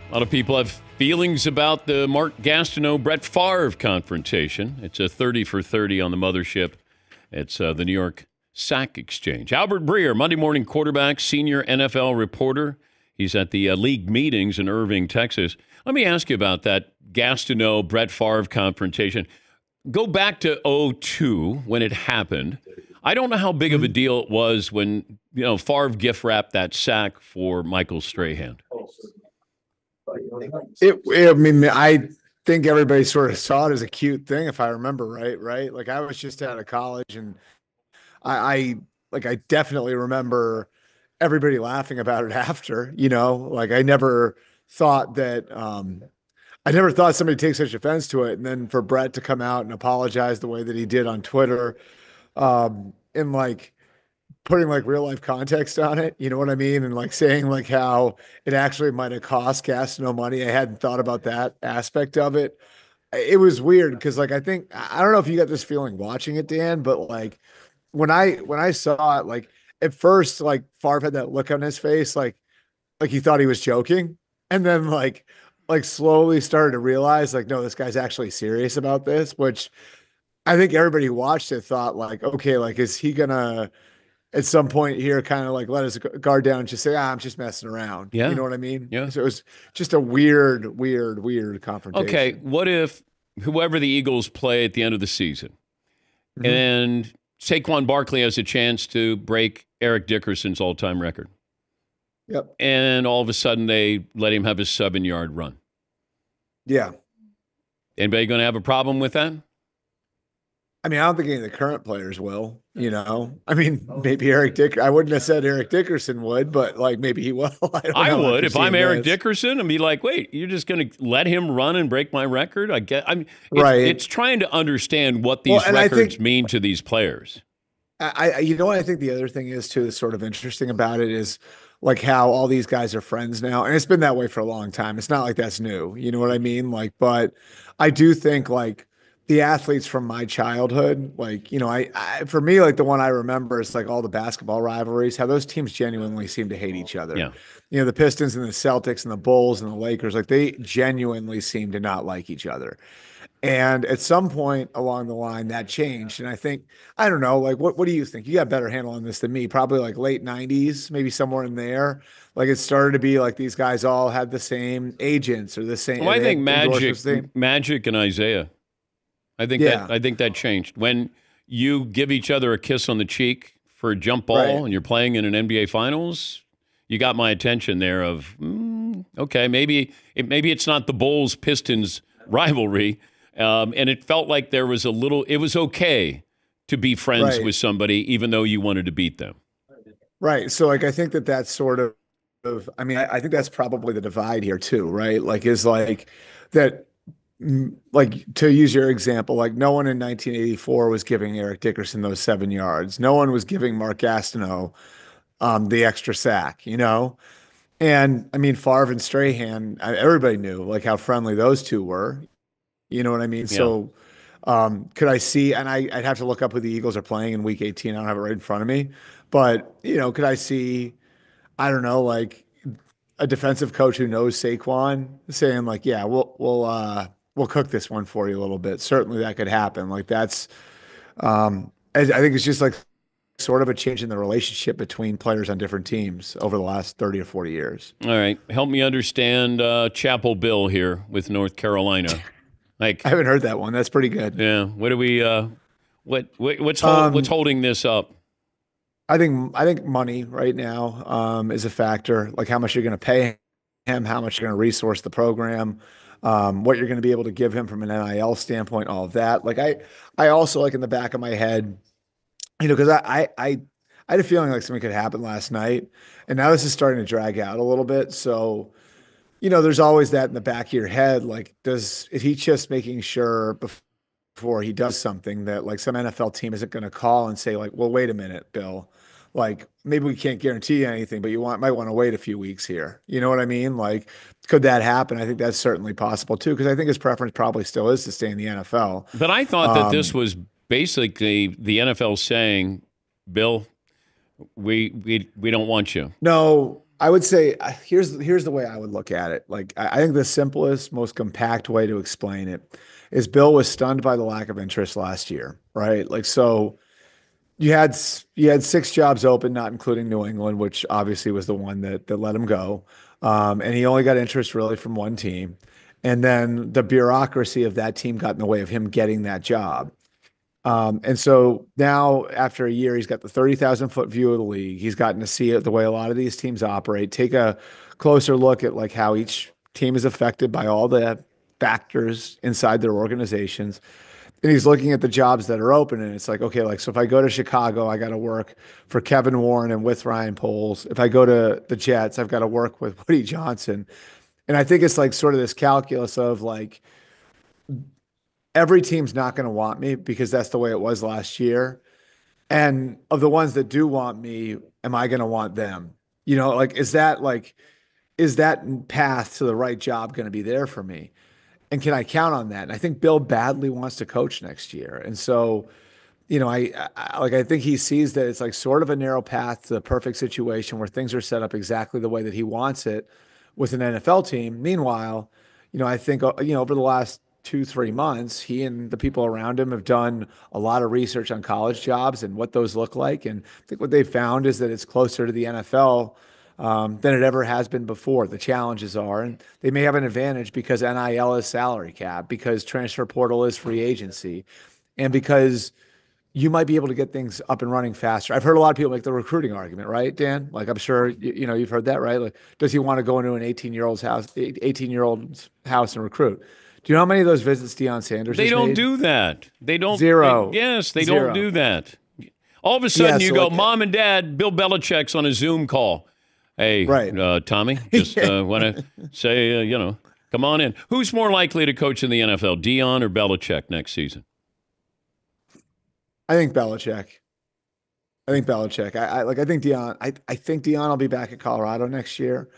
A lot of people have feelings about the Mark Gastineau-Brett Favre confrontation. It's a 30 for 30 on the mothership. It's the New York Sack Exchange. Albert Breer, Monday morning quarterback, senior NFL reporter. He's at the league meetings in Irving, Texas. Let me ask you about that Gastineau-Brett Favre confrontation. Go back to 2002 when it happened. I don't know how big of a deal it was when, Favre gift wrapped that sack for Michael Strahan. I think everybody sort of saw it as a cute thing, if I remember right? Like, I was just out of college, and I definitely remember everybody laughing about it after, like I never thought somebody take such offense to it. And then for Brett to come out and apologize the way that he did on Twitter, and like putting like real life context on it, you know what I mean? And like saying like how it actually might have cost Gastineau money. I hadn't thought about that aspect of it. It was weird because like I don't know if you got this feeling watching it, Dan, but like when I saw it, like at first, like Favre had that look on his face, like he thought he was joking, and then like slowly started to realize like, no, this guy's actually serious about this, which I think everybody who watched it thought like, okay, like is he gonna at some point here kind of like let his guard down and just say, I'm just messing around. Yeah. You know what I mean? Yeah. So it was just a weird confrontation. Okay, what if whoever the Eagles play at the end of the season and Saquon Barkley has a chance to break Eric Dickerson's all-time record? Yep. And all of a sudden they let him have a 7-yard run. Yeah. Anybody going to have a problem with that? I mean, I don't think any of the current players will, I mean, maybe I wouldn't have said Eric Dickerson would, but like maybe he will. I would. If I'm Eric Dickerson and be like, wait, you're just going to let him run and break my record? It's trying to understand what these records mean to these players. I think the other thing is too, that's sort of interesting about it is like how all these guys are friends now. And it's been that way for a long time. It's not like that's new. You know what I mean? Like, but I do think like, the athletes from my childhood, like, for me, like the one I remember is like all the basketball rivalries, how those teams genuinely seem to hate each other. Yeah. The Pistons and the Celtics and the Bulls and the Lakers, like they genuinely seem to not like each other. And at some point along the line that changed. And I think, I don't know, like, what do you think? You got a better handle on this than me, probably like late 90s, maybe somewhere in there. Like it started to be like these guys all had the same agents or the same. Well, I think Magic and Isaiah. I think that changed. When you give each other a kiss on the cheek for a jump ball and you're playing in an NBA Finals, you got my attention there of, okay, maybe it's not the Bulls-Pistons rivalry. And it felt like there was it was okay to be friends with somebody even though you wanted to beat them. Right. So like, I think that's sort of, I think that's probably the divide here too, right? Like is like that, like to use your example, like no one in 1984 was giving Eric Dickerson those 7 yards. No one was giving Mark Gastineau the extra sack, And I mean, Favre and Strahan, everybody knew like how friendly those two were. You know what I mean? Yeah. So could I see, and I'd have to look up who the Eagles are playing in week 18. I don't have it right in front of me, but could I see, I don't know, like a defensive coach who knows Saquon saying like, yeah, we'll cook this one for you a little bit. Certainly that could happen. Like that's, I think it's just like sort of a change in the relationship between players on different teams over the last 30 or 40 years. All right. Help me understand Chapel Bill here with North Carolina. Like I haven't heard that one. That's pretty good. Yeah. What do we, what's holding this up? I think money right now is a factor. Like how much you're going to pay him, how much you're going to resource the program. What you're going to be able to give him from an NIL standpoint, all of that. Like I also like in the back of my head, because I had a feeling like something could happen last night, and now this is starting to drag out a little bit. So, there's always that in the back of your head. Like, is he just making sure before he does something that like some NFL team isn't going to call and say like, well, wait a minute, Bill. Like maybe we can't guarantee you anything, but might want to wait a few weeks here. You know what I mean? Like, could that happen? I think that's certainly possible too, because I think his preference probably still is to stay in the NFL. But I thought that this was basically the NFL saying, Bill, we don't want you. No, I would say here's the way I would look at it. Like I think the simplest, most compact way to explain it is Bill was stunned by the lack of interest last year, right? Like so you had six jobs open, not including New England, which obviously was the one that let him go. And he only got interest really from one team. And then the bureaucracy of that team got in the way of him getting that job. And so now, after a year, he's got the 30,000 foot view of the league. He's gotten to see it the way a lot of these teams operate. Take a closer look at like how each team is affected by all the factors inside their organizations. And he's looking at the jobs that are open, and it's like, okay, like so if I go to Chicago, I got to work for Kevin Warren and with Ryan Poles. If I go to the Jets, I've got to work with Woody Johnson. And I think it's like sort of this calculus of like every team's not going to want me because that's the way it was last year. And of the ones that do want me, am I going to want them? You know, is that path to the right job going to be there for me? And can I count on that? And I think Bill badly wants to coach next year. And so, you know, I think he sees that it's like sort of a narrow path to the perfect situation where things are set up exactly the way that he wants it with an NFL team. Meanwhile, you know, I think over the last 2, 3 months, he and the people around him have done a lot of research on college jobs and what those look like. And I think what they found is that it's closer to the NFL than it ever has been before. The challenges are, and they may have an advantage because NIL is salary cap, because transfer portal is free agency, and because you might be able to get things up and running faster. I've heard a lot of people make the recruiting argument, right, Dan? Like I'm sure you know you've heard that, right? Like, does he want to go into an 18-year-old's house and recruit? Do you know how many of those visits Deion Sanders They has don't made? do that. They don't. Zero. Yes, they don't Zero. do that. All of a Yeah, sudden, you so go, like, Mom and Dad, Bill Belichick's on a Zoom call. Hey, right. Tommy, just want to say, come on in. Who's more likely to coach in the NFL, Dion or Belichick next season? I think Belichick. I think Belichick. I think Deion. I think Deion will be back at Colorado next year,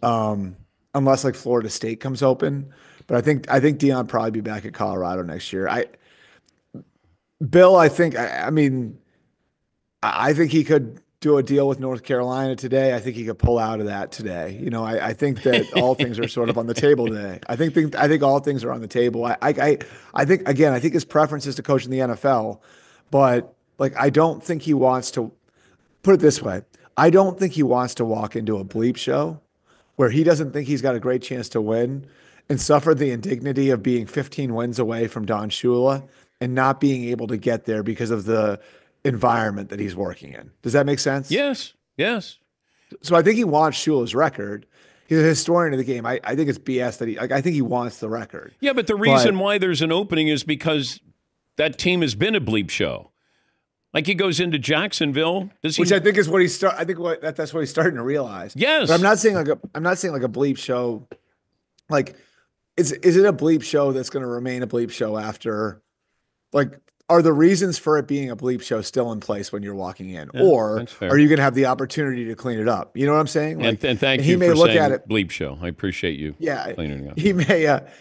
um, unless like Florida State comes open. But I think Deion probably be back at Colorado next year. Bill. I mean, I think he could do a deal with North Carolina today. I think he could pull out of that today. You know, I think that all things are sort of on the table today. I think all things are on the table. I think again, I think his preference is to coach in the NFL, but like I don't think he wants to put it this way. I don't think he wants to walk into a bleep show where he doesn't think he's got a great chance to win and suffer the indignity of being 15 wins away from Don Shula and not being able to get there because of the environment that he's working in. Does that make sense? Yes, yes. So I think he wants Shula's record. He's a historian of the game. I think it's BS that I think he wants the record. Yeah, but the reason why there's an opening is because that team has been a bleep show. Like he goes into Jacksonville, does he? Which I think is what he's start. I think that's what he's starting to realize. Yes, but I'm not saying like a bleep show. Like, is it a bleep show that's going to remain a bleep show after? Like, are the reasons for it being a bleep show still in place when you're walking in, yeah, or that's fair. are you going to have the opportunity to clean it up? You know what I'm saying? Like, and thank he you may for look saying at it. bleep show. I appreciate you. Yeah, cleaning it up.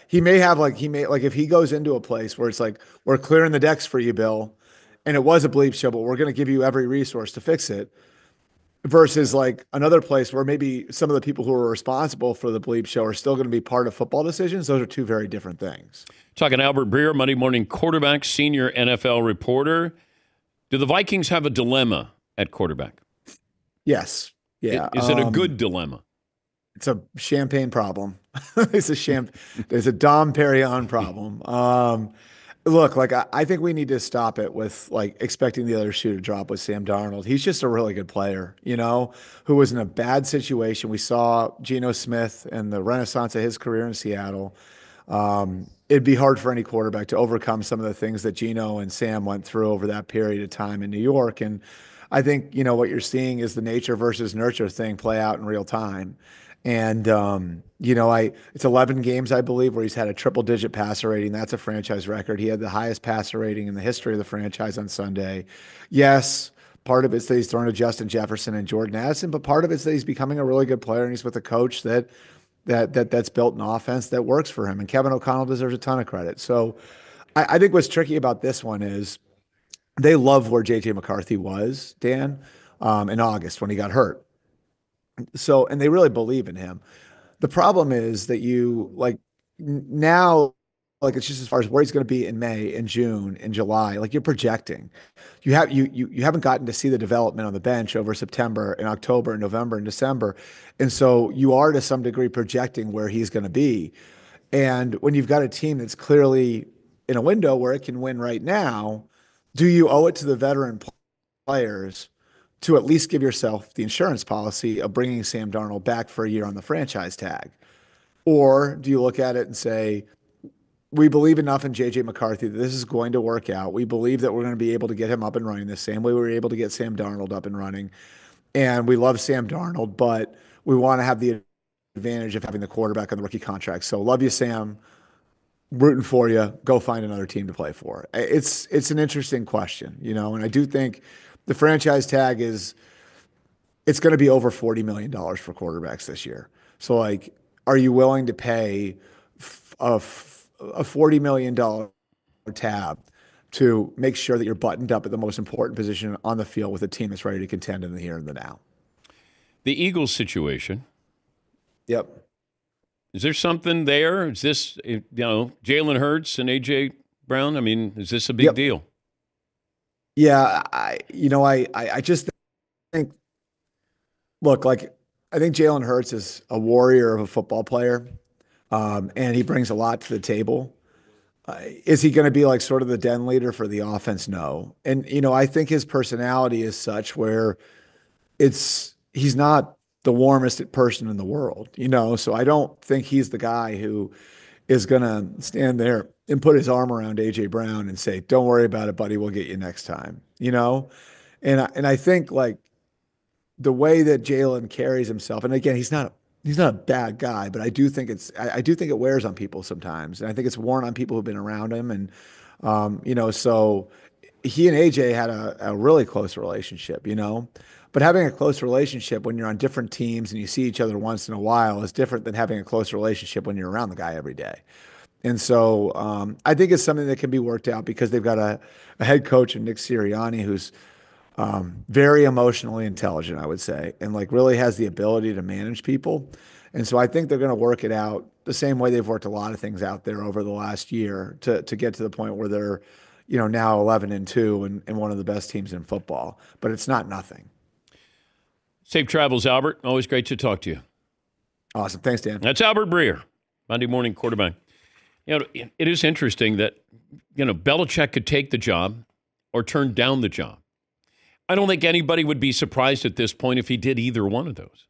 he may have like if he goes into a place where it's like we're clearing the decks for you, Bill, and it was a bleep show, but we're going to give you every resource to fix it. Versus like another place where maybe some of the people who are responsible for the bleep show are still going to be part of football decisions. Those are two very different things. Talking to Albert Breer, Monday Morning Quarterback, senior NFL reporter. Do the Vikings have a dilemma at quarterback? Yes. Yeah. Is it a good dilemma? It's a champagne problem. It's a Dom Perignon problem. Look, like I think we need to stop it with like expecting the other shoe to drop with Sam Darnold. He's just a really good player, you know, who was in a bad situation. We saw Geno Smith and the renaissance of his career in Seattle. It'd be hard for any quarterback to overcome some of the things that Geno and Sam went through over that period of time in New York. And I think, you know, what you're seeing is the nature versus nurture thing play out in real time. And it's 11 games, I believe, where he's had a triple-digit passer rating. That's a franchise record. He had the highest passer rating in the history of the franchise on Sunday. Yes, part of it's that he's thrown to Justin Jefferson and Jordan Addison, but part of it's that he's becoming a really good player and he's with a coach that's built an offense that works for him. And Kevin O'Connell deserves a ton of credit. So I think what's tricky about this one is they love where JJ McCarthy was, Dan, in August when he got hurt. So, and they really believe in him. The problem is that you like now, like it's just as far as where he's going to be in May, in June, in July. Like you're projecting, you haven't gotten to see the development on the bench over September and October and November and December, and so you are to some degree projecting where he's going to be. And when you've got a team that's clearly in a window where it can win right now, do you owe it to the veteran players to at least give yourself the insurance policy of bringing Sam Darnold back for a year on the franchise tag? Or do you look at it and say, we believe enough in JJ McCarthy that this is going to work out. We believe that we're going to be able to get him up and running the same way we were able to get Sam Darnold up and running. And we love Sam Darnold, but we want to have the advantage of having the quarterback on the rookie contract. So love you, Sam. Rooting for you. Go find another team to play for. It's an interesting question, and I do think the franchise tag it's going to be over $40 million for quarterbacks this year. So like, are you willing to pay a $40 million tab to make sure that you're buttoned up at the most important position on the field with a team that's ready to contend in the here and the now? The Eagles situation. Yep. Is there something there? Is this, Jalen Hurts and A.J. Brown? I mean, is this a big deal? Yeah, I just think, look, like I think Jalen Hurts is a warrior of a football player, and he brings a lot to the table. Is he going to be like sort of the den leader for the offense? No. And I think his personality is such where he's not the warmest person in the world, so I don't think he's the guy who is going to stand there and put his arm around AJ Brown and say, "Don't worry about it, buddy. We'll get you next time." And I think like the way that Jalen carries himself, and again, he's not a bad guy, but I do think it wears on people sometimes, and I think it's worn on people who've been around him, and so he and AJ had a really close relationship, but having a close relationship when you're on different teams and you see each other once in a while is different than having a close relationship when you're around the guy every day. And so I think it's something that can be worked out because they've got a head coach in Nick Sirianni who's very emotionally intelligent, I would say, and like really has the ability to manage people. And so I think they're going to work it out the same way they've worked a lot of things out there over the last year to get to the point where they're, now 11-2 and one of the best teams in football. But it's not nothing. Safe travels, Albert. Always great to talk to you. Awesome. Thanks, Dan. That's Albert Breer, Monday morning quarterback. It is interesting that, Belichick could take the job or turn down the job. I don't think anybody would be surprised at this point if he did either one of those.